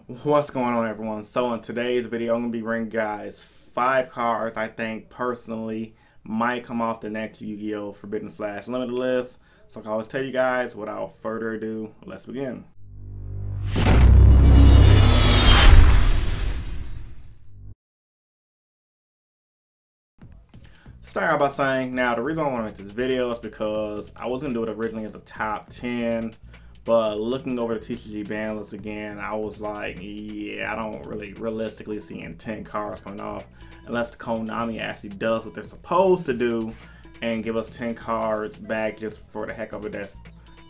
What's going on, everyone? So in today's video, I'm going to be bringing guys 5 cards I think personally might come off the next Yu-Gi-Oh! Forbidden / Limited list. So like I always tell you guys, without further ado, let's begin. Start out by saying, now the reason I want to make this video is because I was going to do it originally as a top 10. But looking over the TCG ban list again, I was like, yeah, I don't really realistically seeing 10 cards coming off unless Konami actually does what they're supposed to do and give us 10 cards back just for the heck of it. That's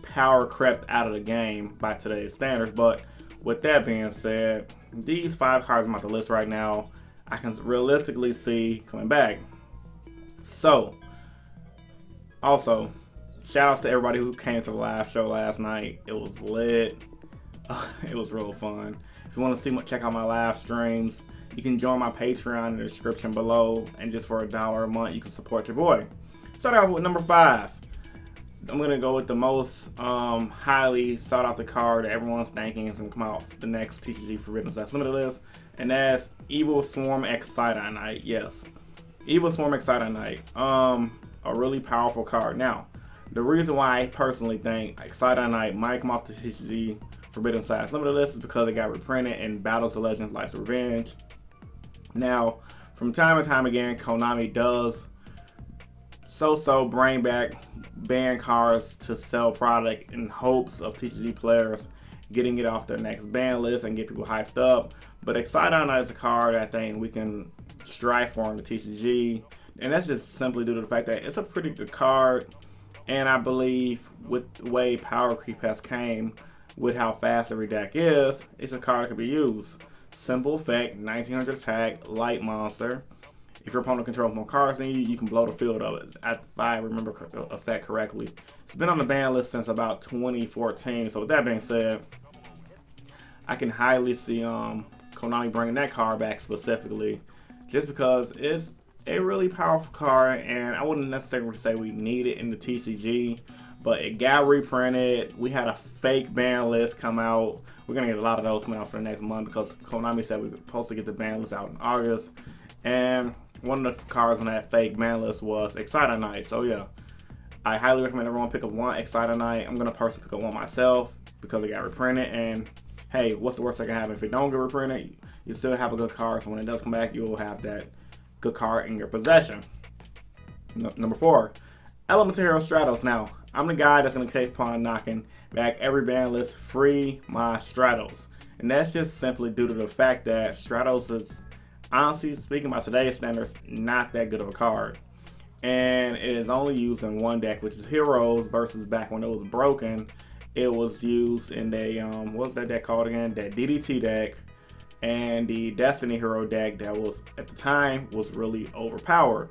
power crept out of the game by today's standards. But with that being said, these 5 cards I'm on the list right now, I can realistically see coming back. So, also, shout outs to everybody who came to the live show last night. It was lit. It was real fun. If you want to see check out my live streams, you can join my Patreon in the description below. And just for $1 a month, you can support your boy. Start off with number 5. I'm going to go with the most highly sought after card that everyone's thinking is going to come out the next TCG Forbidden / Limited list. And that's Evil Swarm Exciter Knight. Yes, Evil Swarm Exciter Knight. A really powerful card. Now, the reason why I personally think Exciter Knight might come off the TCG Forbidden / Limited list is because it got reprinted in Battles of Legends Life's Revenge. Now, from time to time again, Konami does bring back banned cards to sell product in hopes of TCG players getting it off their next ban list and get people hyped up. But Exciter Knight is a card I think we can strive for in the TCG. And that's just simply due to the fact that it's a pretty good card. And I believe with the way power creep has came, with how fast every deck is, it's a card that can be used. Simple effect, 1900 attack, light monster. If your opponent controls more cards than you, you can blow the field of it. If I remember the effect correctly. It's been on the ban list since about 2014. So with that being said, I can highly see Konami bringing that card back specifically, just because it's a really powerful card, and I wouldn't necessarily say we need it in the TCG, but it got reprinted. We had a fake ban list come out. We're gonna get a lot of those coming out for the next month because Konami said we were supposed to get the ban list out in August, and one of the cards on that fake ban list was Exciter Knight. So yeah, I highly recommend everyone pick up one Exciter Knight. I'm gonna personally pick up one myself because it got reprinted, and hey, what's the worst that can happen? If it don't get reprinted, you still have a good card, so when it does come back, you'll have that good card in your possession. Number 4, Elemental Hero Stratos. Now, I'm the guy that's going to keep on knocking back every ban list, free my Stratos. And that's just simply due to the fact that Stratos is, honestly speaking by today's standards, not that good of a card. And it is only used in one deck, which is Heroes, versus back when it was broken, it was used in the, what was that deck called again? That DDT deck. And the Destiny Hero deck that was, at the time, was really overpowered.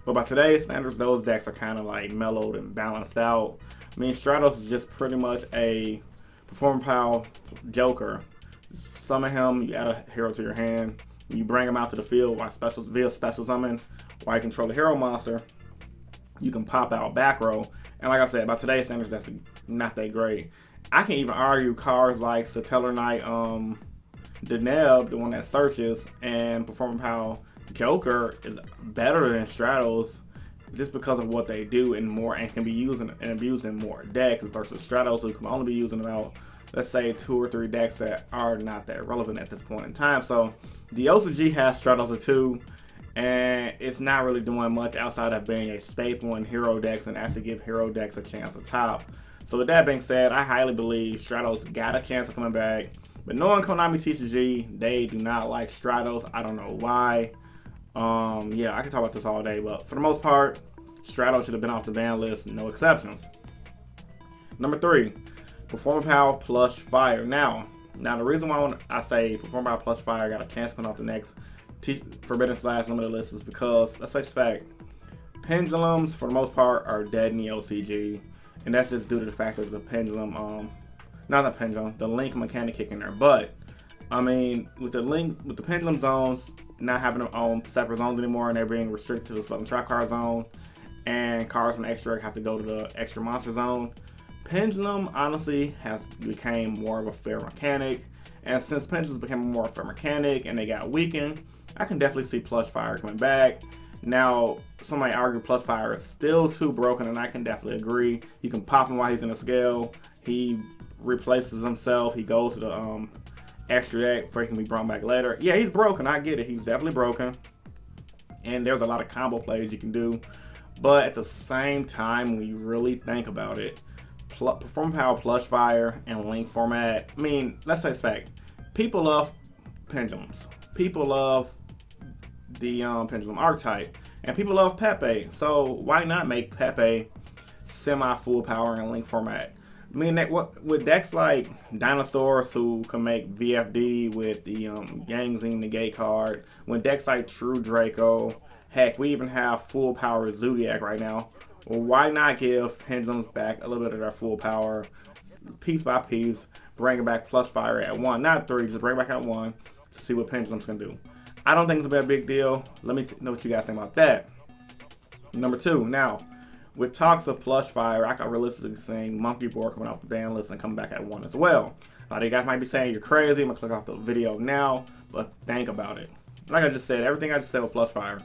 But by today's standards, those decks are kind of like mellowed and balanced out. I mean, Stratos is just pretty much a Performance Power Joker. Just summon him, you add a hero to your hand, you bring him out to the field via special summon, while you control the hero monster, you can pop out back row. And like I said, by today's standards, that's not that great. I can even argue cards like Satellar Knight, Deneb, the one that searches, and Performance Power Joker is better than Stratos just because of what they do and can be used and abused in more decks versus Stratos, who can only be used in about, let's say, 2 or 3 decks that are not that relevant at this point in time. So the OCG has Stratos at 2, and it's not really doing much outside of being a staple in hero decks and actually give hero decks a chance to top. So with that being said, I highly believe Stratos got a chance of coming back. But knowing Konami TCG, they do not like Stratos. I don't know why. Yeah, I can talk about this all day, but for the most part, Stratos should have been off the ban list, no exceptions. Number 3, Performance Power Plush Fire. Now the reason why I say Performance Power Plush Fire got a chance to come off the next Forbidden / Limited list is because, let's face the fact, Pendulums, for the most part, are dead in the OCG. And that's just due to the fact that the Pendulum, the link mechanic kicking there. But I mean, with the Pendulum zones not having their own separate zones anymore, and they're being restricted to the 7 trap card zone, and cards from the extra have to go to the extra monster zone, Pendulum honestly has become more of a fair mechanic, And since Pendulums became more of a mechanic and they got weakened, I can definitely see Plush Fire coming back. Now, somebody argue Plush Fire is still too broken, and I can definitely agree. You can pop him while he's in a scale. He replaces himself. He goes to the extra deck before he can be brought back later. Yeah, he's broken. I get it. He's definitely broken. And there's a lot of combo plays you can do. But at the same time, when you really think about it, Performance Power Plush Fire and Link format, I mean, let's face fact. People love Pendulums. People love the Pendulum archetype. And people love Pepe. So why not make Pepe semi-full power in Link format? I mean, with decks like Dinosaurs, who can make VFD with the Yangzing Negate card, when decks like True Draco, heck, we even have full power Zodiac right now. Well, why not give Pendulums back a little bit of their full power, piece by piece, bring it back Plush Fire at 1, not 3, just bring it back at 1 to see what Pendulums can do. I don't think it's a big deal. Let me know what you guys think about that. Number 2, now, with talks of Plush Fire, I can realistically see Monkey Board coming off the ban list and coming back at 1 as well. A lot of you guys might be saying you're crazy. I'm going to click off the video now, but think about it. Like I just said, everything I just said with Plush Fire.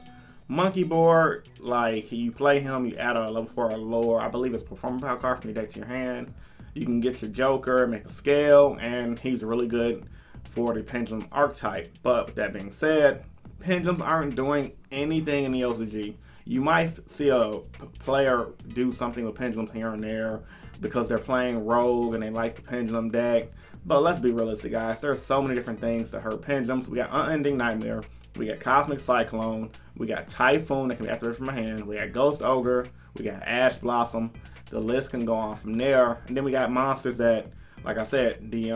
Monkey Board, like, you play him, you add a level 4 or lower, I believe it's Performance Power card from your deck to your hand. You can get your Joker, make a scale, and he's really good for the Pendulum archetype. But with that being said, Pendulums aren't doing anything in the OCG. You might see a player do something with Pendulums here and there because they're playing Rogue and they like the Pendulum deck. But let's be realistic, guys. There's so many different things that hurt Pendulums. We got Unending Nightmare. We got Cosmic Cyclone. We got Typhoon that can be activated from my hand. We got Ghost Ogre. We got Ash Blossom. The list can go on from there. And then we got monsters that, like I said, the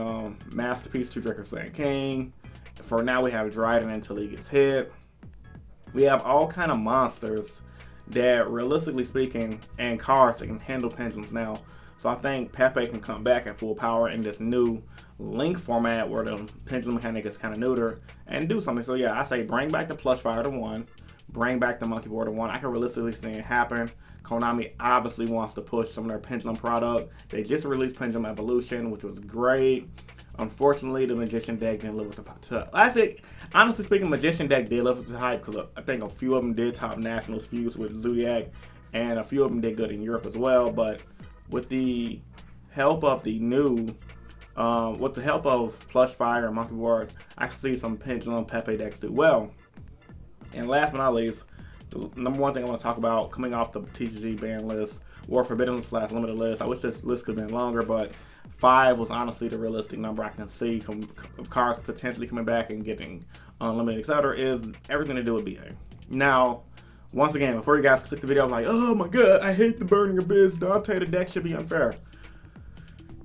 Masterpiece, True Draco Saiyan King. For now, we have Dryden until he gets hit. We have all kind of monsters that, realistically speaking, and cards that can handle Pendulums now. So I think Pepe can come back at full power in this new Link format where the Pendulum mechanic is kind of neuter and do something. So yeah, I say bring back the Plush Fire to 1, bring back the Monkey Board to 1. I can realistically see it happen. Konami obviously wants to push some of their Pendulum product. They just released Pendulum Evolution, which was great. Unfortunately, the Magician deck didn't live with the honestly speaking, Magician deck did live with the hype because I think a few of them did top nationals fuse with Zodiac, and a few of them did good in Europe as well. But with the help of the new, with the help of Plush Fire and Monkey Board, I can see some Pendulum Pepe decks do well. And last but not least, the number one thing I want to talk about coming off the TCG ban list or Forbidden / limited list. I wish this list could have been longer, but 5 was honestly the realistic number I can see of cards potentially coming back and getting unlimited, etc. is everything to do with BA. Now, once again, before you guys click the video, I was like, oh my god, I hate the Burning Abyss. Dante, the deck should be unfair.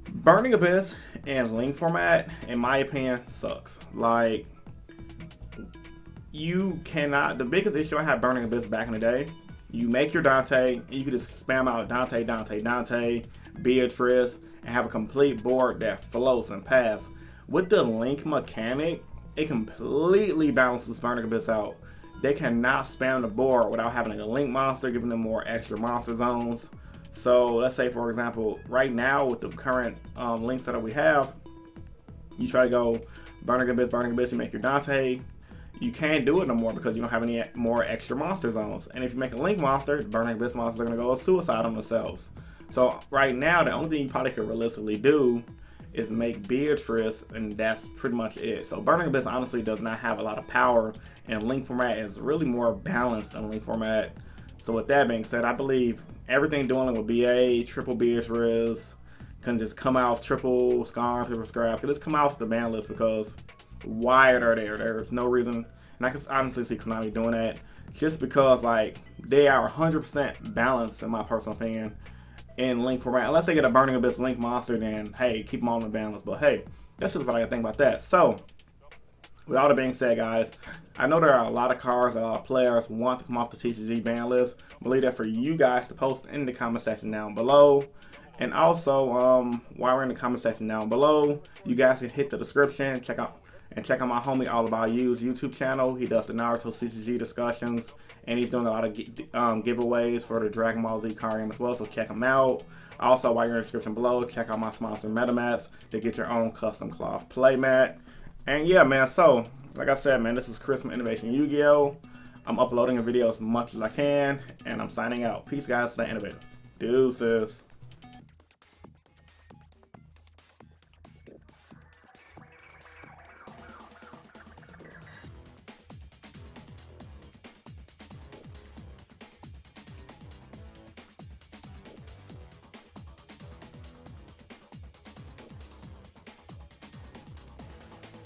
Burning Abyss and Link format, in my opinion, sucks. Like, you cannot, the biggest issue I had Burning Abyss back in the day, you make your Dante, and you can just spam out Dante, Dante, Dante, Beatrice, and have a complete board that floats and pass. With the Link mechanic, it completely balances Burning Abyss out. They cannot spam the board without having a Link monster, giving them more extra monster zones. So let's say, for example, right now with the current Link setup we have, you try to go Burning Abyss, you make your Dante. You can't do it no more because you don't have any more extra monster zones. And if you make a Link monster, the Burning Abyss monsters are going to go suicide on themselves. So right now, the only thing you probably could realistically do is make Beatrice, and that's pretty much it. So Burning Abyss honestly does not have a lot of power, and Link format is really more balanced than Link format. So with that being said, I believe everything doing with BA, triple Beatrice, can just come out triple Scar, triple Scrap, can just come off the ban list because why are they there? There's no reason, and I can honestly see Konami doing that just because like they are 100% balanced in my personal opinion in Link format. Unless they get a Burning Abyss Link monster, then hey, keep them all in the ban list. But hey, that's just what I think about that. So with all that being said, guys, I know there are a lot of cards that a lot of players want to come off the TCG ban list. I believe that for you guys to post in the comment section down below. And also, while we're in the comment section down below, you guys can hit the description, check out my homie All About You's YouTube channel. He does the Naruto CCG discussions, and he's doing a lot of giveaways for the Dragon Ball Z card game as well, so check him out. Also, while you're in the description below, check out my sponsor MetaMats to get your own custom cloth playmat. And yeah, man, so like I said, man, this is Chris from Innovation Yu-Gi-Oh! I'm uploading a video as much as I can, and I'm signing out. Peace, guys. Stay innovative. Deuces.